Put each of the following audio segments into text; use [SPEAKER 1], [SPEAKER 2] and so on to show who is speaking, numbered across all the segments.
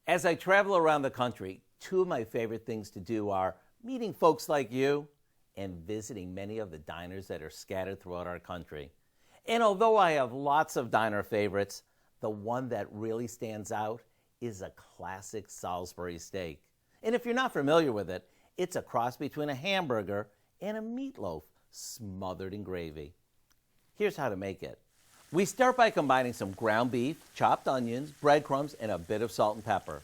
[SPEAKER 1] As I travel around the country, two of my favorite things to do are meeting folks like you and visiting many of the diners that are scattered throughout our country. And although I have lots of diner favorites, the one that really stands out is a classic Salisbury steak. And if you're not familiar with it, it's a cross between a hamburger and a meatloaf smothered in gravy. Here's how to make it. We start by combining some ground beef, chopped onions, breadcrumbs, and a bit of salt and pepper.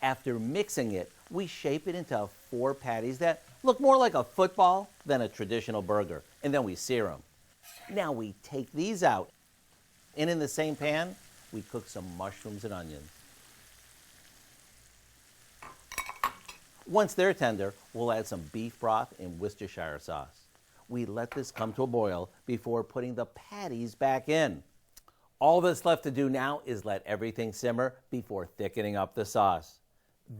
[SPEAKER 1] After mixing it, we shape it into 4 patties that look more like a football than a traditional burger, and then we sear them. Now we take these out, and in the same pan, we cook some mushrooms and onions. Once they're tender, we'll add some beef broth and Worcestershire sauce. We let this come to a boil before putting the patties back in. All that's left to do now is let everything simmer before thickening up the sauce.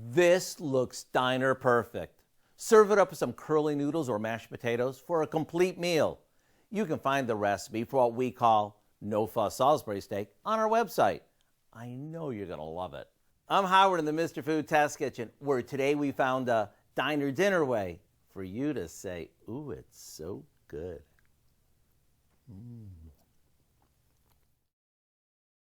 [SPEAKER 1] This looks diner perfect. Serve it up with some curly noodles or mashed potatoes for a complete meal. You can find the recipe for what we call No Fuss Salisbury Steak on our website. I know you're going to love it. I'm Howard in the Mr. Food Test Kitchen, where today we found a diner dinner way for you to say, ooh, it's so good.